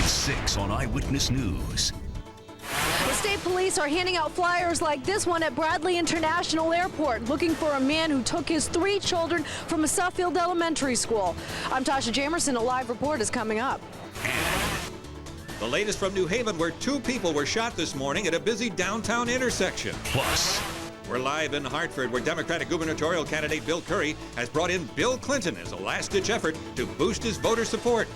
6 on Eyewitness News. The state police are handing out flyers like this one at Bradley International Airport, looking for a man who took his 3 children from a Suffield elementary school. I'm Tasha Jamerson. A live report is coming up. The latest from New Haven, where 2 people were shot this morning at a busy downtown intersection. Plus, we're live in Hartford, where Democratic gubernatorial candidate Bill Curry has brought in Bill Clinton as a last-ditch effort to boost his voter support.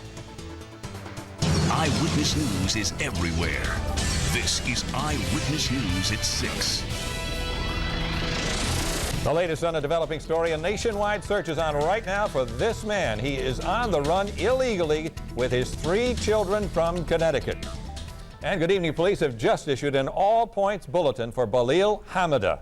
Eyewitness News is everywhere. This is Eyewitness News at 6. The latest on a developing story. A nationwide search is on right now for this man. He is on the run illegally with his 3 children from Connecticut. And good evening. Police have just issued an all-points bulletin for Balil Hamida.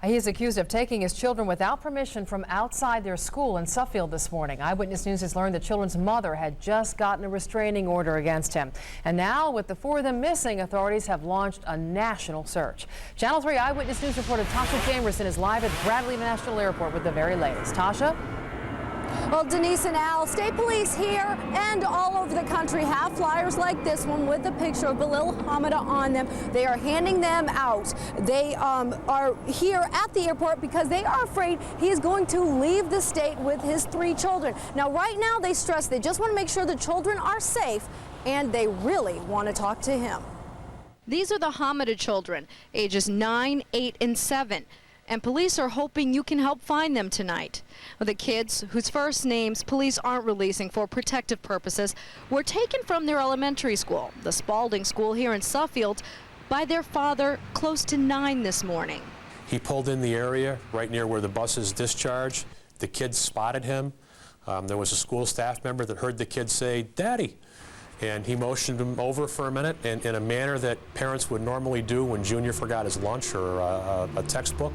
He is accused of taking his children without permission from outside their school in Suffield this morning. Eyewitness News has learned the children's mother had just gotten a restraining order against him. And now, with the 4 of them missing, authorities have launched a national search. Channel 3 Eyewitness News reporter Tasha Jamerson is live at Bradley International Airport with the very latest. Tasha? Well, Denise and Al, state police here and all over the country have flyers like this one with the picture of Balil Hamida on them. They are handing them out. They are here at the airport because they are afraid he is going to leave the state with his 3 children. Now, right now, they stress they just want to make sure the children are safe, and they really want to talk to him. These are the Hamida children, ages 9, 8, and 7. And police are hoping you can help find them tonight. The kids, whose first names police aren't releasing for protective purposes, were taken from their elementary school, the Spalding School here in Suffield, by their father close to 9 this morning. He pulled in the area right near where the buses discharged. The kids spotted him. There was a school staff member that heard the kids say, "Daddy." And he motioned him over for a minute in a manner that parents would normally do when Junior forgot his lunch or a textbook,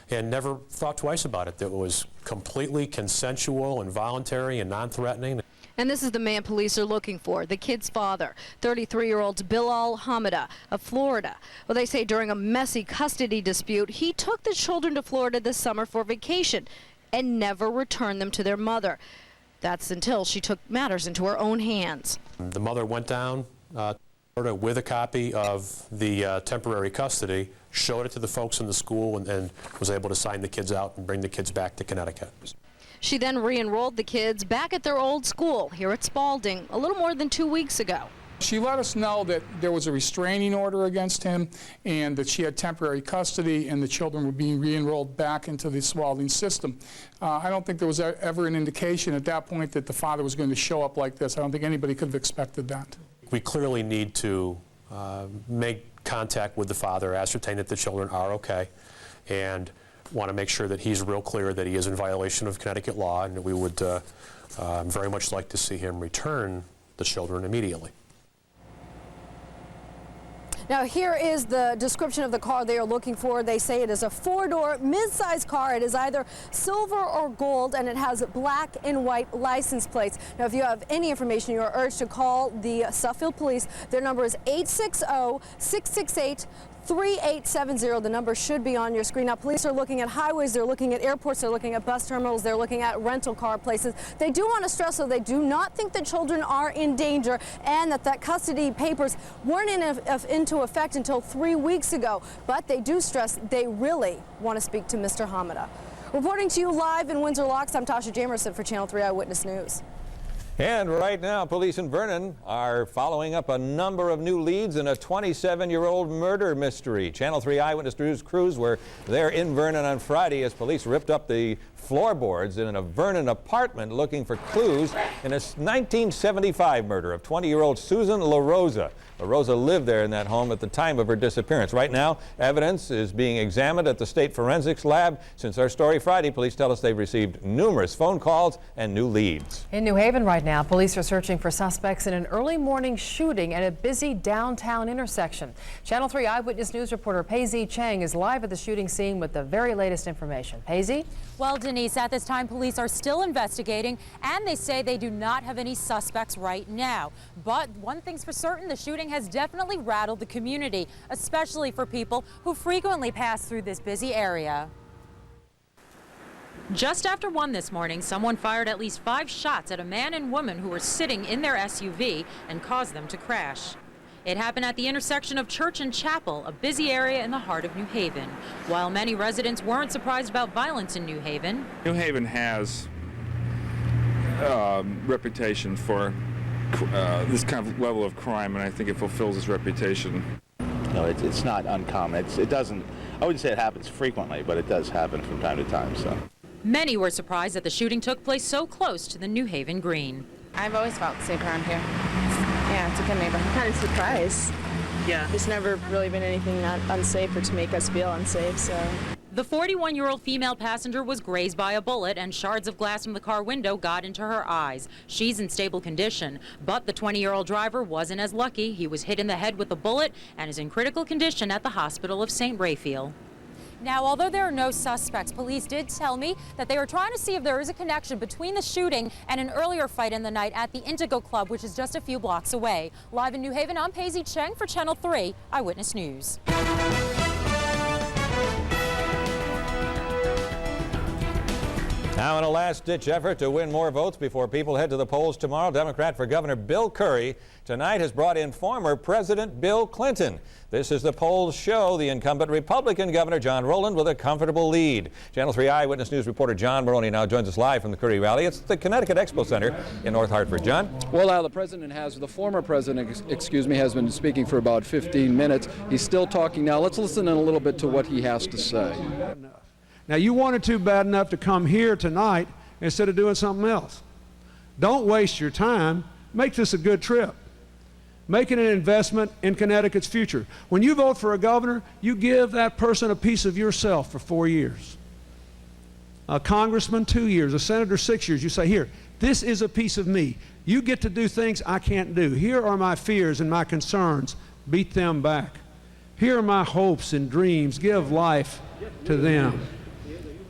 and never thought twice about it. That was completely consensual and voluntary and non-threatening. And this is the man police are looking for, the kid's father, 33-year-old Balil Hamida of Florida. Well, they say during a messy custody dispute, he took the children to Florida this summer for vacation and never returned them to their mother. That's until she took matters into her own hands. The mother went down to Florida with a copy of the temporary custody, showed it to the folks in the school, and was able to sign the kids out and bring the kids back to Connecticut. She then re-enrolled the kids back at their old school here at Spalding a little more than 2 weeks ago. She let us know that there was a restraining order against him and that she had temporary custody and the children were being re-enrolled back into the Spalding system. I don't think there was ever an indication at that point that the father was going to show up like this. I don't think anybody could have expected that. We clearly need to make contact with the father, ascertain that the children are okay, and want to make sure that he's real clear that he is in violation of Connecticut law, and we would very much like to see him return the children immediately. Now, here is the description of the car they are looking for. They say it is a 4-door, mid-sized car. It is either silver or gold, and it has black and white license plates. Now, if you have any information, you are urged to call the Suffield Police. Their number is 860-668-3870. The number should be on your screen. Now, police are looking at highways, they're looking at airports, they're looking at bus terminals, they're looking at rental car places. They do want to stress, though, they do not think the children are in danger and that custody papers weren't into effect until 3 weeks ago. But they do stress they really want to speak to Mr. Hamida. Reporting to you live in Windsor Locks, I'm Tasha Jamerson for Channel 3 Eyewitness News. And right now, police in Vernon are following up a number of new leads in a 27-year-old murder mystery. Channel 3 Eyewitness News crews were there in Vernon on Friday as police ripped up the floorboards in a Vernon apartment looking for clues in a 1975 murder of 20-year-old Susan LaRosa. LaRosa lived there in that home at the time of her disappearance. Right now, evidence is being examined at the State Forensics Lab. Since our story Friday, police tell us they've received numerous phone calls and new leads. In New Haven right now, police are searching for suspects in an early morning shooting at a busy downtown intersection. Channel 3 Eyewitness News reporter Pei-Sze Cheng is live at the shooting scene with the very latest information. Pei-Sze? Well, Denise, at this time, police are still investigating, and they say they do not have any suspects right now. But one thing's for certain, the shooting has definitely rattled the community, especially for people who frequently pass through this busy area. Just after 1 this morning, someone fired at least 5 shots at a man and woman who were sitting in their SUV and caused them to crash. It happened at the intersection of Church and Chapel, a busy area in the heart of New Haven. While many residents weren't surprised about violence in New Haven. New Haven has reputation for this kind of level of crime, and I think it fulfills its reputation. No, it's not uncommon. It doesn't, I wouldn't say it happens frequently, but it does happen from time to time. So. Many were surprised that the shooting took place so close to the New Haven Green. I've always felt safe around here. Yeah, it's a good neighborhood. I'm kind of surprised. Yeah. There's never really been anything not unsafe or to make us feel unsafe, so. The 41-year-old female passenger was grazed by a bullet, and shards of glass from the car window got into her eyes. She's in stable condition, but the 20-year-old driver wasn't as lucky. He was hit in the head with a bullet and is in critical condition at the hospital of St. Raphael. Now, although there are no suspects, police did tell me that they were trying to see if there is a connection between the shooting and an earlier fight in the night at the Indigo Club, which is just a few blocks away. Live in New Haven, I'm Pei-Sze Cheng for Channel 3 Eyewitness News. Now, in a last-ditch effort to win more votes before people head to the polls tomorrow, Democrat for Governor Bill Curry tonight has brought in former President Bill Clinton. This is the polls show the incumbent Republican Governor John Rowland with a comfortable lead. Channel 3 Eyewitness News reporter John Moroney now joins us live from the Curry rally. It's the Connecticut Expo Center in North Hartford. John? Well, the former president, has been speaking for about 15 minutes. He's still talking now. Let's listen in a little bit to what he has to say. Now, you wanted to bad enough to come here tonight instead of doing something else. Don't waste your time. Make this a good trip. Make it an investment in Connecticut's future. When you vote for a governor, you give that person a piece of yourself for 4 years. A congressman, 2 years. A senator, 6 years. You say, here, this is a piece of me. You get to do things I can't do. Here are my fears and my concerns. Beat them back. Here are my hopes and dreams. Give life to them.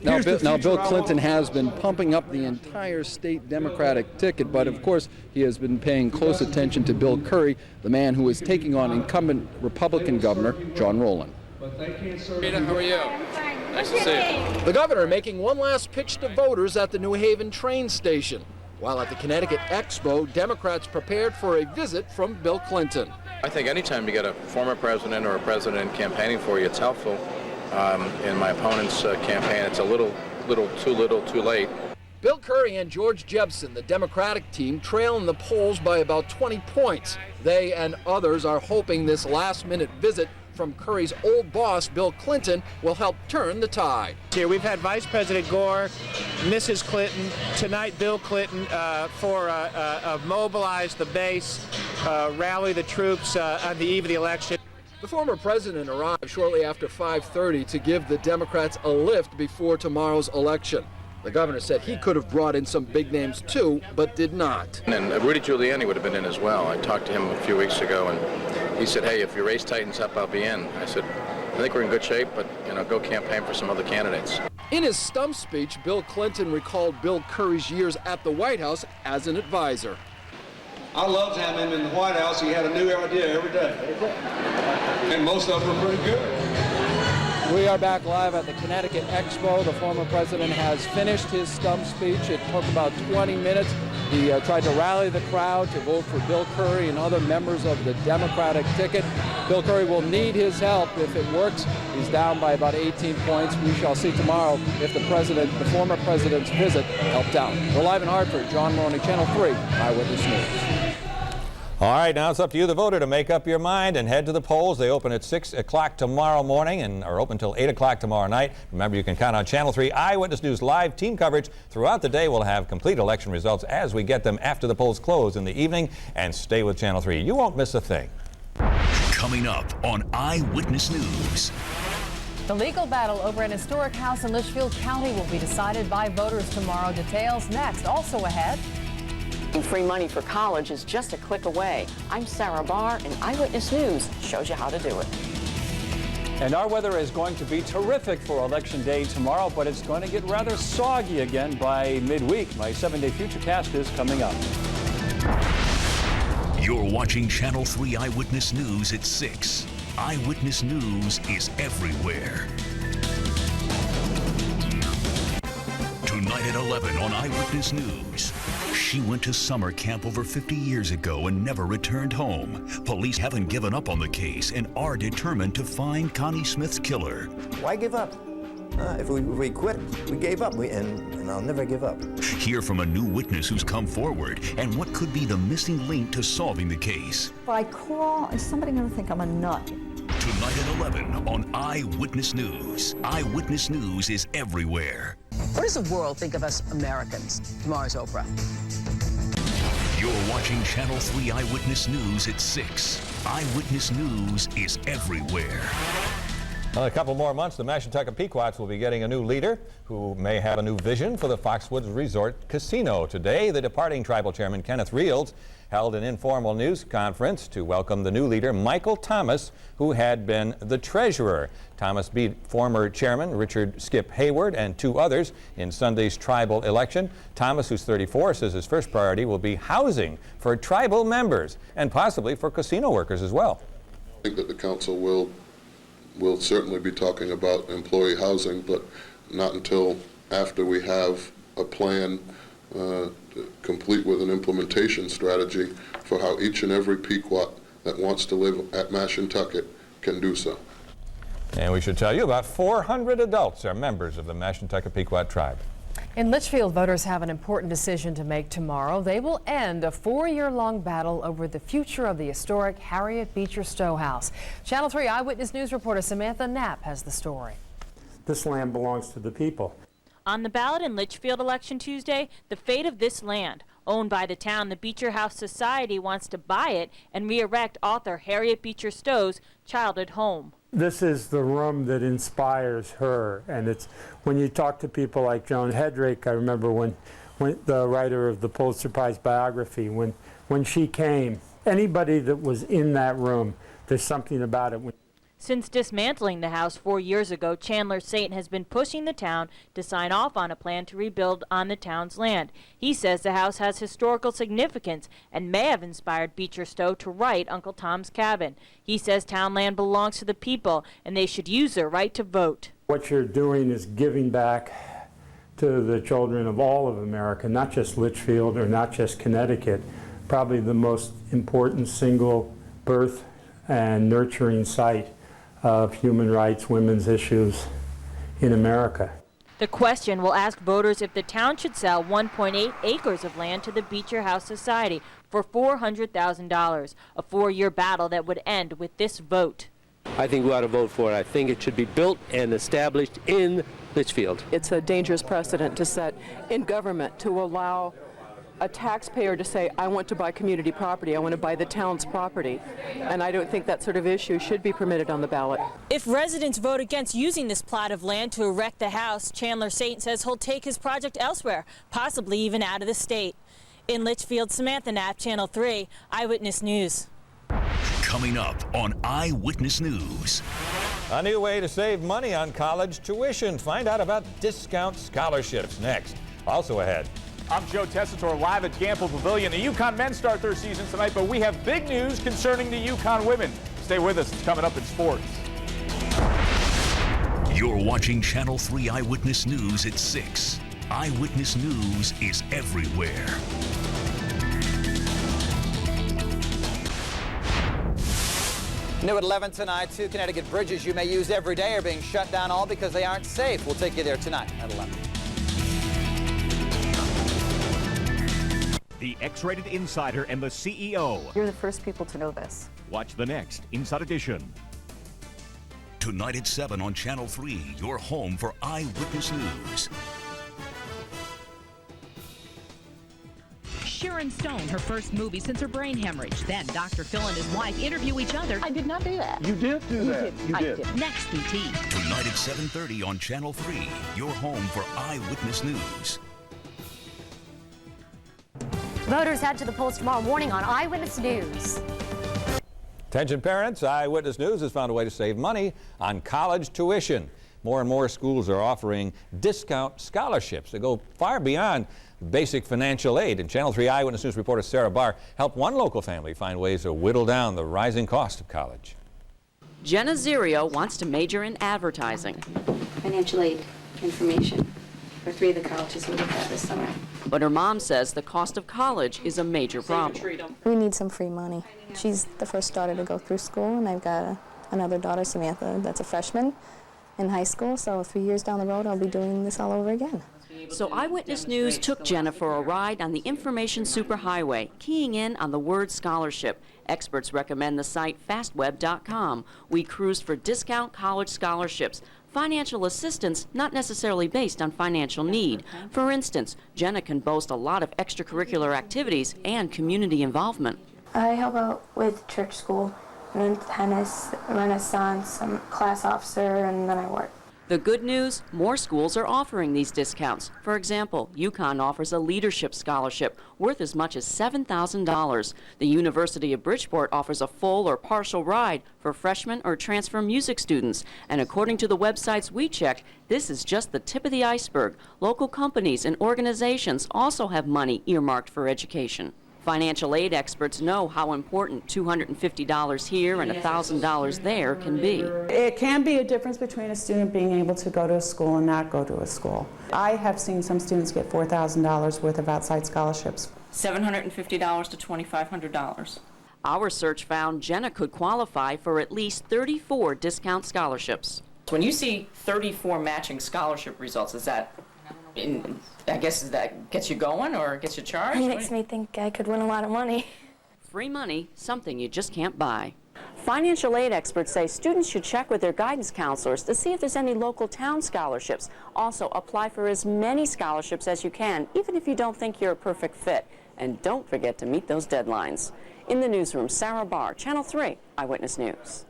Now, Bill Clinton has been pumping up the entire state Democratic ticket, but of course he has been paying close attention to Bill Curry, the man who is taking on incumbent Republican Governor John Rowland. Rita, how are you? Nice to see you. The governor making one last pitch to voters at the New Haven train station, while at the Connecticut Expo, Democrats prepared for a visit from Bill Clinton. I think anytime you get a former president or a president campaigning for you, it's helpful. In my opponent's campaign, it's a little too late. Bill Curry and George Jebsen, the Democratic team, trail in the polls by about 20 points. They and others are hoping this last-minute visit from Curry's old boss, Bill Clinton, will help turn the tide. Here we've had Vice President Gore, Mrs. Clinton, tonight Bill Clinton for mobilize the base, rally the troops on the eve of the election. The former president arrived shortly after 5:30 to give the Democrats a lift before tomorrow's election. The governor said he could have brought in some big names too, but did not. And Rudy Giuliani would have been in as well. I talked to him a few weeks ago, and he said, hey, if your race tightens up, I'll be in. I said, I think we're in good shape, but go campaign for some other candidates. In his stump speech, Bill Clinton recalled Bill Curry's years at the White House as an advisor. I loved having him in the White House. He had a new idea every day. And most of them were pretty good. We are back live at the Connecticut Expo. The former president has finished his stump speech. It took about 20 minutes. He tried to rally the crowd to vote for Bill Curry and other members of the Democratic ticket. Bill Curry will need his help if it works. He's down by about 18 points. We shall see tomorrow if the former president's visit helped out. We're live in Hartford. John Moroney, Channel 3 Eyewitness News. All right, now it's up to you, the voter, to make up your mind and head to the polls. They open at 6 o'clock tomorrow morning and are open until 8 o'clock tomorrow night. Remember, you can count on Channel 3 Eyewitness News live team coverage throughout the day. We'll have complete election results as we get them after the polls close in the evening. And stay with Channel 3. You won't miss a thing. Coming up on Eyewitness News. The legal battle over an historic house in Litchfield County will be decided by voters tomorrow. Details next. Also ahead. Free money for college is just a click away. I'm Sarah Barr, and Eyewitness News shows you how to do it. And our weather is going to be terrific for Election Day tomorrow, but it's going to get rather soggy again by midweek. My 7-day futurecast is coming up. You're watching Channel 3 Eyewitness News at 6. Eyewitness News is everywhere. To Tonight at 11 on Eyewitness News. She went to summer camp over 50 years ago and never returned home. Police haven't given up on the case and are determined to find Connie Smith's killer. Why give up? If we quit, we gave up, and I'll never give up. Hear from a new witness who's come forward and what could be the missing link to solving the case. If I crawl, is somebody going to think I'm a nut? Tonight at 11 on Eyewitness News. Eyewitness News is everywhere. What does the world think of us Americans? Tomorrow's Oprah. You're watching Channel 3 Eyewitness News at 6. Eyewitness News is everywhere. In a couple more months, the Mashantucket Pequots will be getting a new leader who may have a new vision for the Foxwoods Resort Casino. Today, the departing tribal chairman, Kenneth Reels, held an informal news conference to welcome the new leader, Michael Thomas, who had been the treasurer. Thomas beat former chairman Richard Skip Hayward and 2 others in Sunday's tribal election. Thomas, who's 34, says his first priority will be housing for tribal members and possibly for casino workers as well. I think that the council will certainly be talking about employee housing, but not until after we have a plan complete with an implementation strategy for how each and every Pequot that wants to live at Mashantucket can do so. And we should tell you about 400 adults are members of the Mashantucket Pequot tribe. In Litchfield, voters have an important decision to make tomorrow. They will end a 4-year-long battle over the future of the historic Harriet Beecher Stowe House. Channel 3 Eyewitness News reporter Samantha Knapp has the story. This land belongs to the people. On the ballot in Litchfield election Tuesday, the fate of this land. Owned by the town, the Beecher House Society wants to buy it and re-erect author Harriet Beecher Stowe's childhood home. This is the room that inspires her, and it's when you talk to people like Joan Hedrake. I remember when the writer of the Pulitzer Prize biography, when she came, anybody that was in that room, there's something about it. Since dismantling the house 4 years ago, Chandler Satan has been pushing the town to sign off on a plan to rebuild on the town's land. He says the house has historical significance and may have inspired Beecher Stowe to write Uncle Tom's Cabin. He says town land belongs to the people and they should use their right to vote. What you're doing is giving back to the children of all of America, not just Litchfield or not just Connecticut, probably the most important single birth and nurturing site of human rights, women's issues in America. The question will ask voters if the town should sell 1.8 acres of land to the Beecher House Society for $400,000, a 4-year battle that would end with this vote. I think we ought to vote for it. I think it should be built and established in Litchfield. It's a dangerous precedent to set in government to allow a taxpayer to say, I want to buy community property, I want to buy the town's property, and I don't think that sort of issue should be permitted on the ballot. If residents vote against using this plot of land to erect the house, Chandler Satan says he'll take his project elsewhere, possibly even out of the state. In Litchfield, Samantha Knapp, Channel 3, Eyewitness News. Coming up on Eyewitness News. A new way to save money on college tuition. Find out about discount scholarships next. Also ahead. I'm Joe Tessitore, live at Gamble Pavilion. The UConn men start their season tonight, but we have big news concerning the UConn women. Stay with us. It's coming up in sports. You're watching Channel 3 Eyewitness News at 6. Eyewitness News is everywhere. New at 11 tonight, 2 Connecticut bridges you may use every day are being shut down, all because they aren't safe. We'll take you there tonight at 11. The X-Rated Insider and the CEO. You're the first people to know this. Watch the next Inside Edition. Tonight at 7 on Channel 3, your home for Eyewitness News. Sharon Stone, her first movie since her brain hemorrhage. Then Dr. Phil and his wife interview each other. I did not do that. You did do that. You did. Next, BT. Tonight at 7:30 on Channel 3, your home for Eyewitness News. Voters head to the polls tomorrow morning on Eyewitness News. Attention parents, Eyewitness News has found a way to save money on college tuition. More and more schools are offering discount scholarships that go far beyond basic financial aid. And Channel 3 Eyewitness News reporter Sarah Barr helped one local family find ways to whittle down the rising cost of college. Jenna Zerio wants to major in advertising. Financial aid information. for 3 of the colleges we looked at this summer. But her mom says the cost of college is a major problem. We need some free money. She's the first daughter to go through school, and I've got another daughter, Samantha, that's a freshman in high school, so 3 years down the road I'll be doing this all over again. So Eyewitness News took Jenna for a ride on the information superhighway, keying in on the word scholarship. Experts recommend the site fastweb.com. We cruised for discount college scholarships. Financial assistance not necessarily based on financial need. For instance, Jenna can boast a lot of extracurricular activities and community involvement. I help out with church school, run tennis, Renaissance, I'm class officer, and then I work. The good news, more schools are offering these discounts. For example, UConn offers a leadership scholarship worth as much as $7,000. The University of Bridgeport offers a full or partial ride for freshman or transfer music students. And according to the websites we checked, this is just the tip of the iceberg. Local companies and organizations also have money earmarked for education. Financial aid experts know how important $250 here and $1,000 there can be. It can be a difference between a student being able to go to a school and not go to a school. I have seen some students get $4,000 worth of outside scholarships. $750 to $2,500. Our search found Jenna could qualify for at least 34 discount scholarships. When you see 34 matching scholarship results, is that, I guess, that gets you going or gets you charged? It makes me think I could win a lot of money. Free money, something you just can't buy. Financial aid experts say students should check with their guidance counselors to see if there's any local town scholarships. Also, apply for as many scholarships as you can, even if you don't think you're a perfect fit. And don't forget to meet those deadlines. In the newsroom, Sarah Barr, Channel 3, Eyewitness News.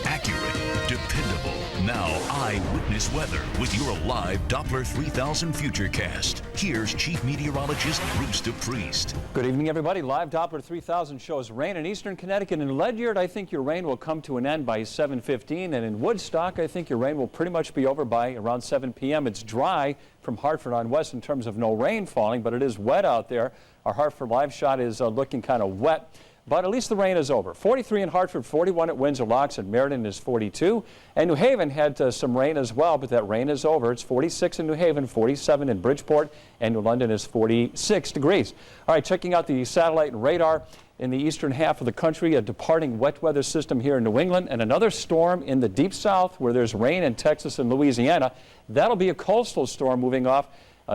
Accurate, dependable. Now, Eyewitness Weather with your live Doppler 3000 Futurecast. Here's Chief Meteorologist Bruce DePrest. Good evening, everybody. Live Doppler 3000 shows rain in eastern Connecticut. In Ledyard, I think your rain will come to an end by 7:15. And in Woodstock, I think your rain will pretty much be over by around 7 p.m. It's dry from Hartford on west in terms of no rain falling, but it is wet out there. Our Hartford live shot is looking kind of wet. But at least the rain is over. 43 in Hartford, 41 at Windsor Locks, and Meriden is 42. And New Haven had some rain as well, but that rain is over. It's 46 in New Haven, 47 in Bridgeport, and New London is 46 degrees. All right, checking out the satellite and radar in the eastern half of the country, a departing wet weather system here in New England, and another storm in the deep south where there's rain in Texas and Louisiana. That'll be a coastal storm moving off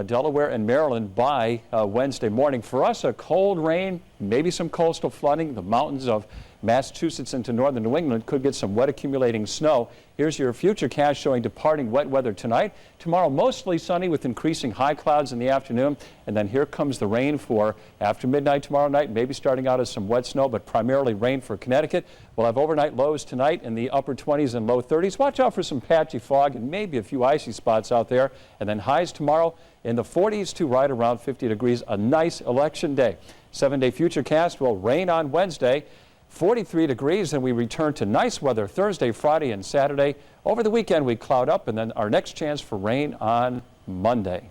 Delaware and Maryland by Wednesday morning. For us, a cold rain, maybe some coastal flooding. The mountains of Massachusetts into northern New England could get some wet accumulating snow. Here's your futurecast showing departing wet weather tonight. Tomorrow, mostly sunny with increasing high clouds in the afternoon. And then here comes the rain for after midnight tomorrow night, maybe starting out as some wet snow, but primarily rain for Connecticut. We'll have overnight lows tonight in the upper 20s and low 30s. Watch out for some patchy fog and maybe a few icy spots out there. And then highs tomorrow in the 40s to right around 50 degrees. A nice election day. 7-day futurecast will rain on Wednesday. 43 degrees, and we return to nice weather Thursday, Friday, and Saturday. Over the weekend, we cloud up, and then our next chance for rain on Monday.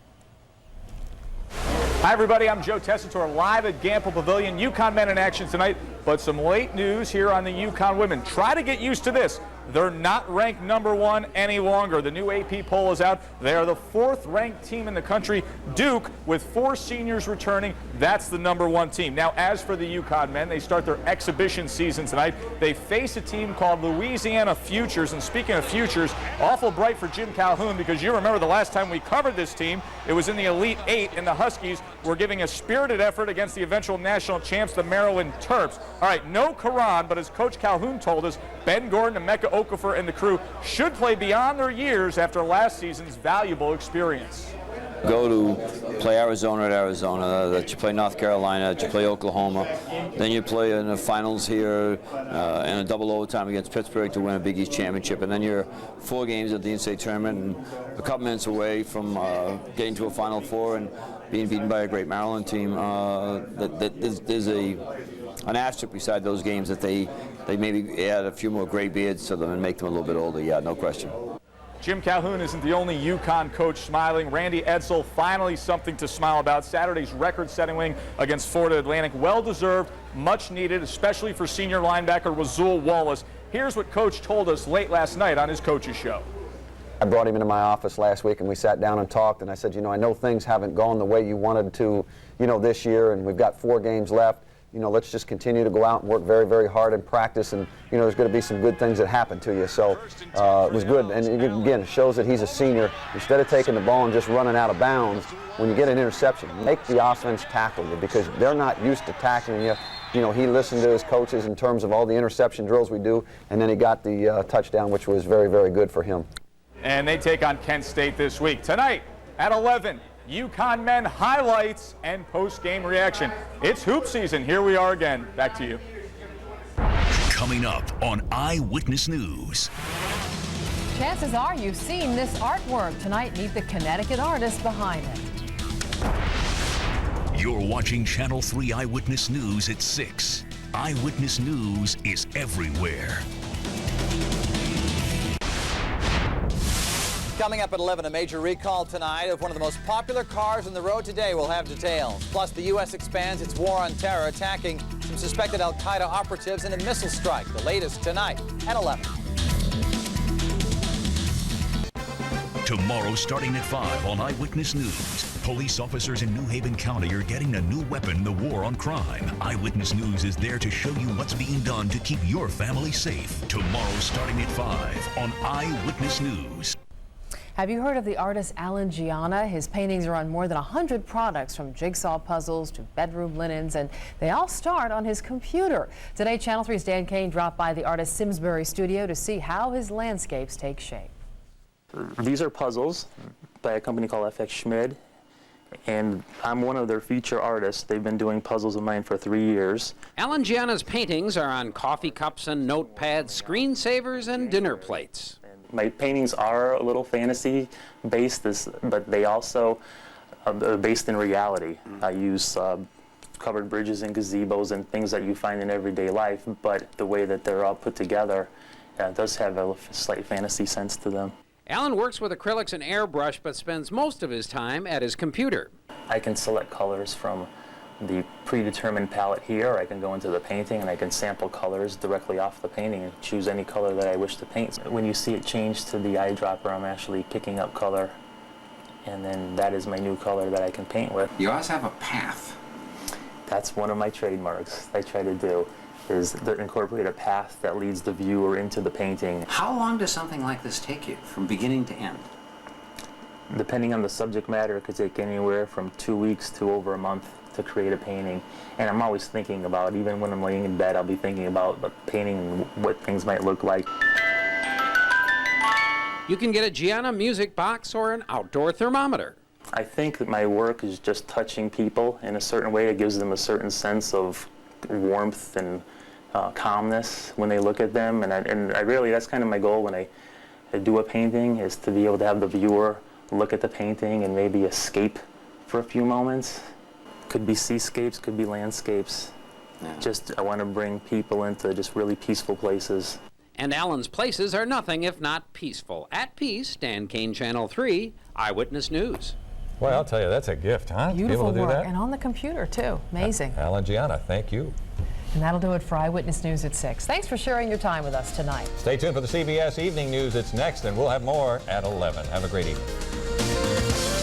Hi, everybody. I'm Joe Tessitore, live at Gamble Pavilion. UConn men in action tonight, but some late news here on the UConn women. Try to get used to this. They're not ranked #1 any longer. The new AP poll is out. They are the 4th ranked team in the country. Duke, with 4 seniors returning, that's the #1 team. Now, as for the UConn men, they start their exhibition season tonight. They face a team called Louisiana Futures. And speaking of futures, awful bright for Jim Calhoun, because you remember the last time we covered this team, it was in the Elite 8, and the Huskies were giving a spirited effort against the eventual national champs, the Maryland Terps. All right, no Karan, but as Coach Calhoun told us, Ben Gordon, Emeka Okafor, and the crew should play beyond their years after last season's valuable experience. Go to play Arizona at Arizona, that you play North Carolina, that you play Oklahoma, then you play in the finals here and a double overtime against Pittsburgh to win a Big East championship, and then you're 4 games at the NCAA tournament and a couple minutes away from getting to a Final Four and being beaten by a great Maryland team. There's an asterisk beside those games that they maybe add a few more gray beards to them and make them a little bit older. Yeah, no question. Jim Calhoun isn't the only UConn coach smiling. Randy Edsall, finally something to smile about. Saturday's record-setting win against Florida Atlantic. Well-deserved, much needed, especially for senior linebacker Rasul Wallace. Here's what Coach told us late last night on his coach's show. I brought him into my office last week and we sat down and talked, and I said, you know, I know things haven't gone the way you wanted to, you know, this year, and we've got 4 games left. You know, let's just continue to go out and work very, very hard and practice, and, you know, there's going to be some good things that happen to you. So it was good, and again, it shows that he's a senior. Instead of taking the ball and just running out of bounds, when you get an interception, make the offense tackle you, because they're not used to tackling you. You know, he listened to his coaches in terms of all the interception drills we do, and then he got the touchdown, which was very, very good for him. And they take on Kent State this week. Tonight at 11, UConn men highlights and post-game reaction. It's hoop season. Here we are again. Back to you. Coming up on Eyewitness News. Chances are you've seen this artwork. Tonight, meet the Connecticut artist behind it. You're watching Channel 3 Eyewitness News at 6. Eyewitness News is everywhere. Coming up at 11, a major recall tonight of one of the most popular cars on the road today. We'll have details. Plus, the U.S. expands its war on terror, attacking some suspected al-Qaeda operatives in a missile strike. The latest tonight at 11. Tomorrow, starting at 5 on Eyewitness News, police officers in New Haven County are getting a new weapon in the war on crime. Eyewitness News is there to show you what's being done to keep your family safe. Tomorrow, starting at 5 on Eyewitness News. Have you heard of the artist Alan Gianna? His paintings are on more than 100 products, from jigsaw puzzles to bedroom linens, and they all start on his computer. Today, Channel 3's Dan Kain dropped by the artist's Simsbury studio to see how his landscapes take shape. These are puzzles by a company called FX Schmid, and I'm one of their feature artists. They've been doing puzzles of mine for 3 years. Alan Gianna's paintings are on coffee cups and notepads, screensavers, and dinner plates. My paintings are a little fantasy-based, but they also are based in reality. I use covered bridges and gazebos and things that you find in everyday life, but the way that they're all put together does have a slight fantasy sense to them. Alan works with acrylics and airbrush, but spends most of his time at his computer. I can select colors from the predetermined palette here. I can go into the painting and I can sample colors directly off the painting and choose any color that I wish to paint. When you see it change to the eyedropper, I'm actually picking up color, and then that is my new color that I can paint with. You always have a path. That's one of my trademarks I try to do, is to incorporate a path that leads the viewer into the painting. How long does something like this take you, from beginning to end? Depending on the subject matter, it could take anywhere from 2 weeks to over a month to create a painting. And I'm always thinking about, even when I'm laying in bed, I'll be thinking about the painting and what things might look like. You can get a Gianna music box or an outdoor thermometer. I think that my work is just touching people in a certain way. It gives them a certain sense of warmth and calmness when they look at them. And I really, that's kind of my goal when I do a painting, is to be able to have the viewer look at the painting and maybe escape for a few moments. Could be seascapes, could be landscapes. Yeah. Just, I want to bring people into just really peaceful places. And Alan's places are nothing if not peaceful. At peace, Dan Kain, Channel 3, Eyewitness News. Well, I'll tell you, that's a gift, huh? Beautiful to be able to do work, that? and on the computer, too. Amazing. Alan Gianna, thank you. And that'll do it for Eyewitness News at 6. Thanks for sharing your time with us tonight. Stay tuned for the CBS Evening News. It's next, and we'll have more at 11. Have a great evening.